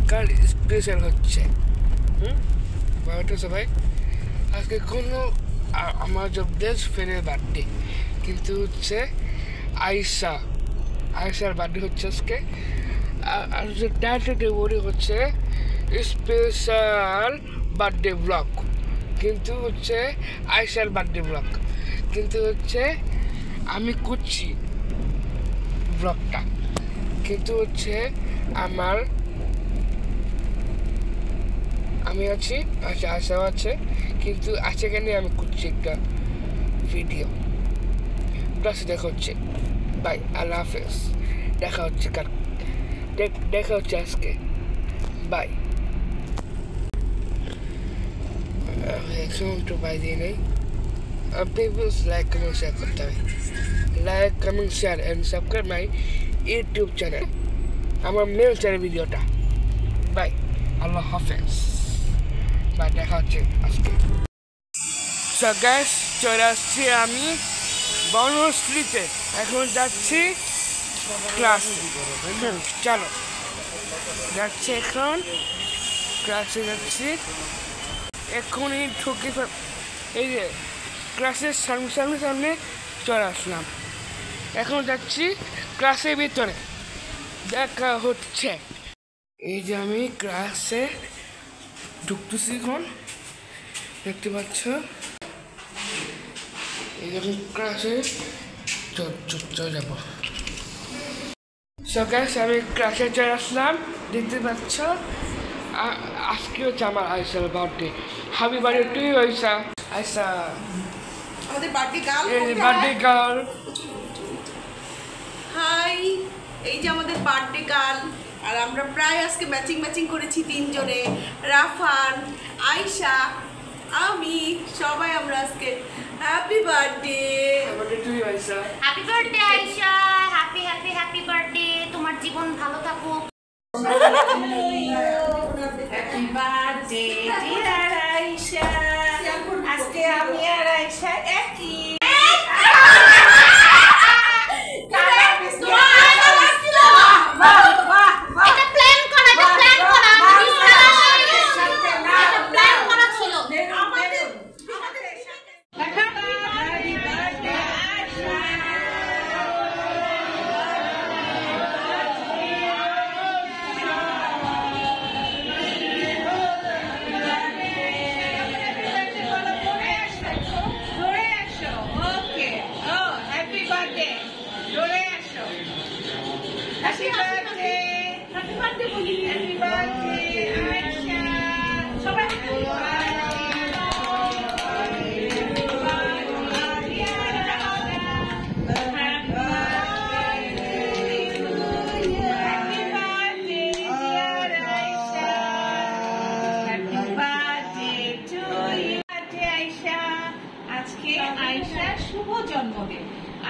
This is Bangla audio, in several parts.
কার স্পেশাল হচ্ছে সবাই আজকে কোনো আমার যে বেস্ট ফ্রেন্ডের বার্থডে কিন্তু হচ্ছে আয়শার বার্থডে হচ্ছে আজকে আর যে টাইটেলটি বলি হচ্ছে স্পেশাল বার্থডে ব্লগ কিন্তু হচ্ছে আয়শার বার্থডে ব্লগ কিন্তু হচ্ছে আমি করছি ব্লগটা কিন্তু হচ্ছে আমি আছি আচ্ছা আশাও আছে কিন্তু আজকে নিয়ে আমি করছি একটা ভিডিও প্লাস দেখা হচ্ছে বাই আল্লাহ হাফেজ দেখা হচ্ছে আজকে বাই এখন তো বাই দিয়ে নেই প্লিজ লাইক কমেন্ট শেয়ার করতে হবে like comment share and subscribe my YouTube channel আমার মেন চ্যানেল ভিডিওটা বাই আল্লাহ হাফেজ বাই দেখা হচ্ছে আজকে সো গাইস চলে আসছি আমি বনশ্রীতে এখন যাচ্ছি ক্লাসে চলো যাচ্ছি এখন ক্লাসে যাচ্ছি এখনই ঢুকে এই যে ক্লাসের সামনে চলে আসলাম এখন যাচ্ছি ক্লাসের ভিতরে দেখা হচ্ছে এই যে আমি ক্লাসে ঢুকতেছি এখন দেখতে পাচ্ছ এই যে আমি ক্লাসে চলে যাবো সকাল আমি ক্লাসে চলে আসলাম দেখতে পাচ্ছ আজকে হচ্ছে আমার আয়শার birthday happy birthday to you Ayesha আমাদের বার্থডে গার্ল হাই এই যে আমাদের বার্থডে গার্ল আর আমরা প্রায় আজকে ম্যাচিং করেছি তিনজনে রাফান আয়শা আমি সবাই আমরা আজকে happy birthday to you Ayesha happy birthday Ayesha happy birthday তোমার জীবন ভালো থাকুক হ্যাপি বার্থডে ডিয়ার আয়শা আজকে আমি আর আয়শা একই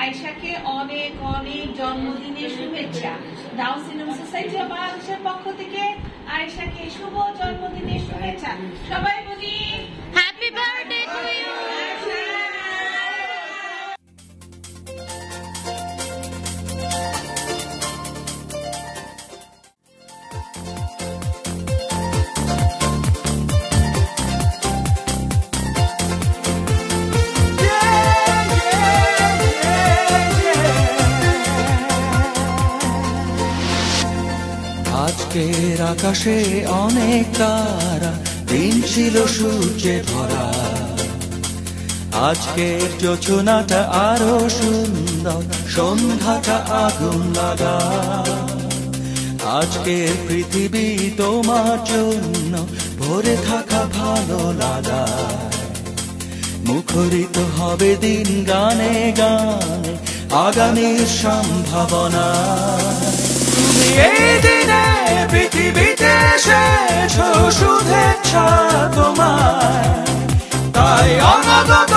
আয়শাকে অনেক অনেক জন্মদিনের শুভেচ্ছা ডাউন সিনড্রোম সোসাইটি বাংলাদেশের পক্ষ থেকে আয়শাকে শুভ জন্মদিনের শুভেচ্ছা সবাই বলি হ্যাপি বার্থডে টু ইউ আজকের আকাশে অনেক তারা দিন ছিল সূর্যে ভরা আজকের যোজনাটা আরো সুন্দর সন্ধ্যাটা আগুন লাগা আজকের পৃথিবী তোমার জন্য ভরে থাকা ভালো লাগা মুখরিত হবে দিন গানে গানে আগামীর সম্ভাবনা তুমি এই দিনে পৃথিবীতে এসেছো শুভেচ্ছা তোমায় তাই অনাগত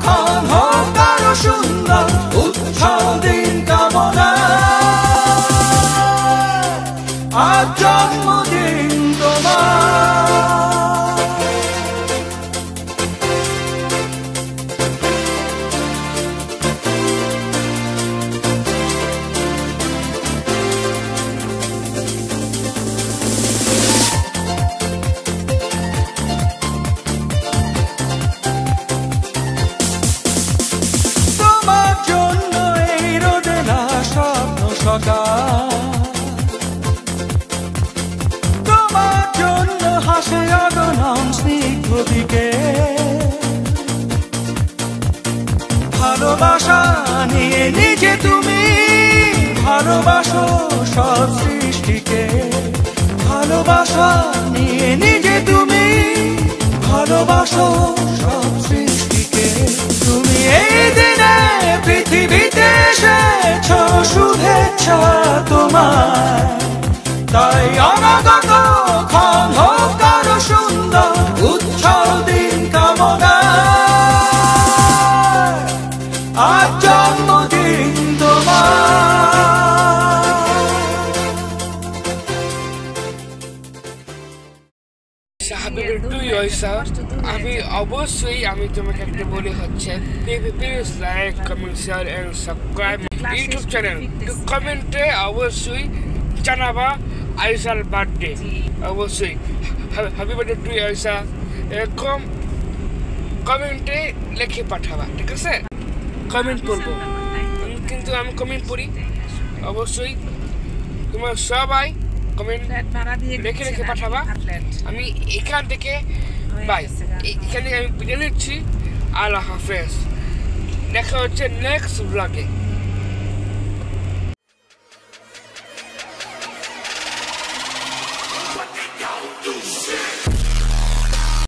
ক্ষণ হোক আরো সুন্দর উৎসব দিন কামনা আজ জন্মদিন তোমার আকাশে অগণন স্নিগ্ধ দিকে ভালোবাসা নিয়ে নিজে তুমি ভালোবাসো সব সৃষ্টিকে ভালোবাসা নিয়ে নিজে তুমি ভালোবাসো সব সৃষ্টিকে তুমি এই দিনে পৃথিবীতে এসেছো শুভেচ্ছা তোমার তাই অনাগত ক্ষণ হোক আরো সুন্দর উজ্জ্বল দিন কামনা আজ জন্মদিন তোমার Happy birthday Aisha. আমি অবশ্যই আমি তোমাকে একটা বলি হচ্ছে please like comment share and subscribe YouTube channel কমেন্টে অবশ্যই জানাবা আয়েশার বার্থডে অবশ্যই হ্যাপি বার্থডে টু আয়েশা এরকম কমেন্টে লিখে পাঠাবা ঠিক আছে কমেন্ট করবো কিন্তু আমি কমেন্ট পড়ি অবশ্যই তোমরা সবাই কমেন্ট লিখে লিখে পাঠাবা আমি এখান থেকে বাই এখান থেকে আমি বিদায় নিচ্ছি আল্লাহ হাফেজ দেখা হচ্ছে নেক্সট ব্লগে